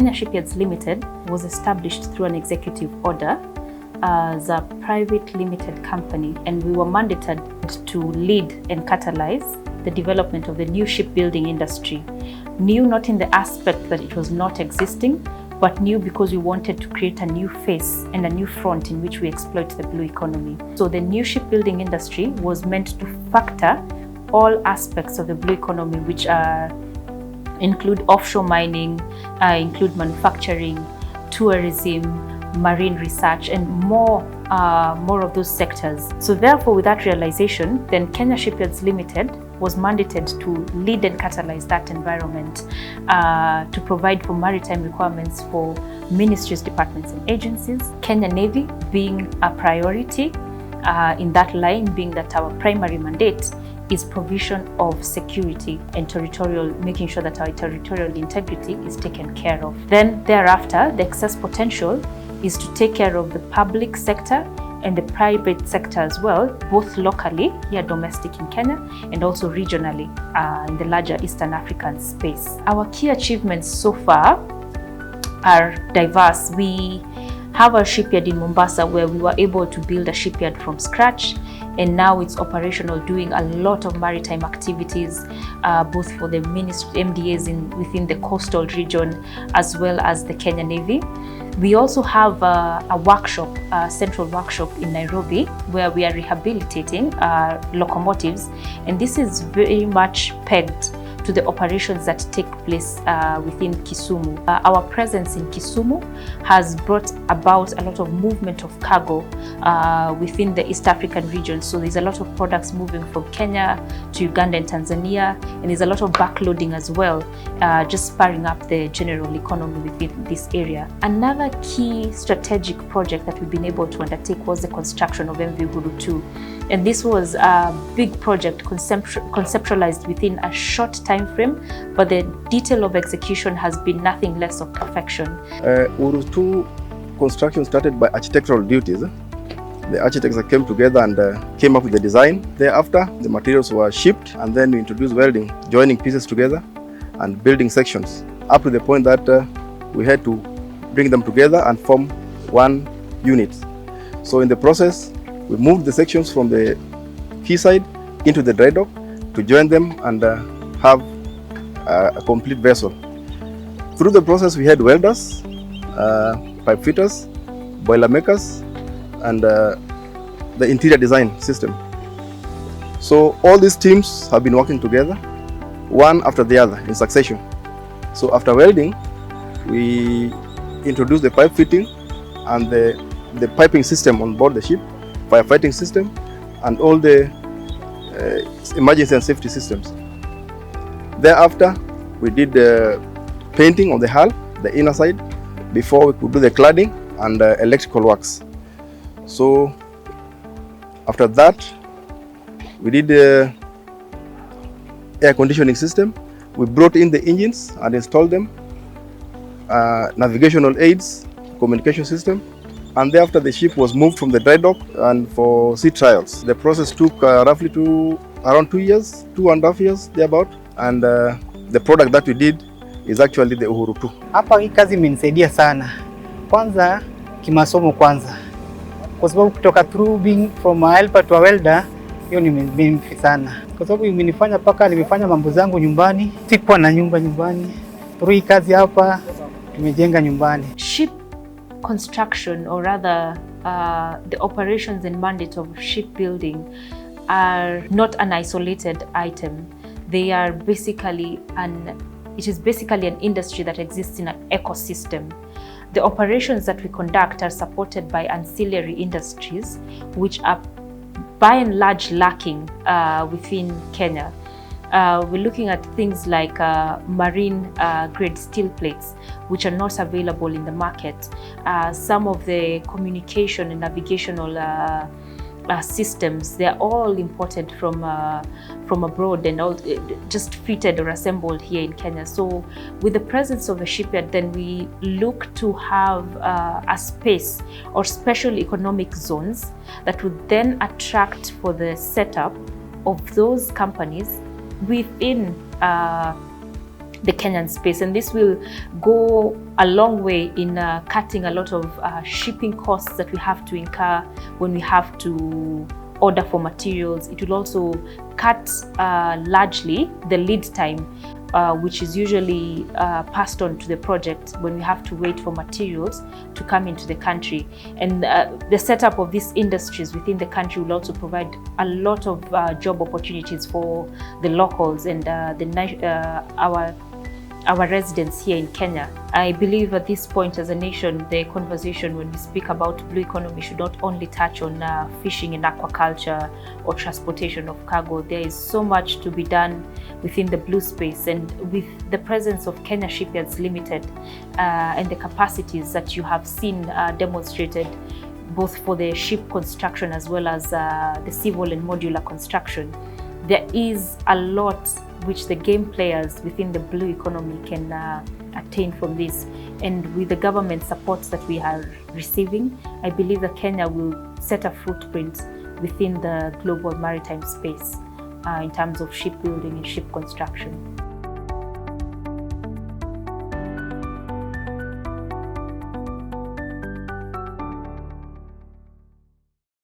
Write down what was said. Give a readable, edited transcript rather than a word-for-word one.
Kenya Shipyards Limited was established through an executive order as a private limited company, and we were mandated to lead and catalyze the development of the new shipbuilding industry. New not in the aspect that it was not existing, but new because we wanted to create a new face and a new front in which we exploit the blue economy. So the new shipbuilding industry was meant to factor all aspects of the blue economy, which include offshore mining, include manufacturing, tourism, marine research, and more of those sectors. So therefore, with that realization, then Kenya Shipyards Limited was mandated to lead and catalyze that environment, to provide for maritime requirements for ministries, departments, and agencies. Kenya Navy being a priority in that line, being that our primary mandate is provision of security and territorial, making sure that our territorial integrity is taken care of. Then thereafter, the excess potential is to take care of the public sector and the private sector as well, both locally, here domestic in Kenya, and also regionally in the larger Eastern African space. Our key achievements so far are diverse. We have a shipyard in Mombasa where we were able to build a shipyard from scratch, and now it's operational, doing a lot of maritime activities, both for the MDAs within the coastal region as well as the Kenya Navy. We also have a workshop, a central workshop in Nairobi, where we are rehabilitating locomotives, and this is very much pegged to the operations that take place within Kisumu. Our presence in Kisumu has brought about a lot of movement of cargo within the East African region. So there's a lot of products moving from Kenya to Uganda and Tanzania, and there's a lot of backloading as well, just spurring up the general economy within this area. Another key strategic project that we've been able to undertake was the construction of MV Huru 2. And this was a big project conceptualized within a short time frame, but the detail of execution has been nothing less of perfection. Huru 2 construction started by architectural duties. The architects came together and came up with the design. Thereafter, the materials were shipped, and then we introduced welding, joining pieces together and building sections, up to the point that we had to bring them together and form one unit. So in the process, we moved the sections from the quayside into the dry dock to join them and have a complete vessel. Through the process, we had welders, pipe fitters, boiler makers, and the interior design system. So all these teams have been working together, one after the other in succession. So after welding, we introduced the pipe fitting and the piping system on board the ship, firefighting system, and all the emergency and safety systems. Thereafter, we did the painting on the hull, the inner side, before we could do the cladding and electrical works. So after that, we did the air conditioning system. We brought in the engines and installed them, navigational aids, communication system, and thereafter the ship was moved from the dry dock and for sea trials. The process took roughly around 2 years, 2.5 years thereabout, and the product that we did is actually the Huru 2. Hapa hii kazi imenisaidia sana. Kwanza kimasomo kwanza. Kwa sababu kutoka through being from a helper to a welder, hiyo ni benefit sana. Kwa sababu imenifanya paka nimefanya mambo zangu nyumbani. Sikuwa na nyumba nyumbani. Through hii kazi hapa tumejenga nyumbani. Ship construction, or rather the operations and mandate of shipbuilding, are not an isolated item. They are basically it is basically an industry that exists in an ecosystem. The operations that we conduct are supported by ancillary industries, which are by and large lacking within Kenya. We're looking at things like marine grade steel plates, which are not available in the market. Some of the communication and navigational systems, they're all imported from abroad and all just fitted or assembled here in Kenya. So with the presence of a shipyard, then we look to have a space or special economic zones that would then attract for the setup of those companies within the Kenyan space, and this will go a long way in cutting a lot of shipping costs that we have to incur when we have to order for materials. It will also cut largely the lead time, which is usually passed on to the project when we have to wait for materials to come into the country. And the setup of these industries within the country will also provide a lot of job opportunities for the locals and our residents here in Kenya. I believe at this point as a nation, the conversation when we speak about blue economy should not only touch on fishing and aquaculture or transportation of cargo. There is so much to be done within the blue space, and with the presence of Kenya Shipyards Limited and the capacities that you have seen demonstrated both for the ship construction as well as the civil and modular construction, there is a lot which the game players within the blue economy can attain from this. And with the government supports that we are receiving, I believe that Kenya will set a footprint within the global maritime space in terms of shipbuilding and ship construction.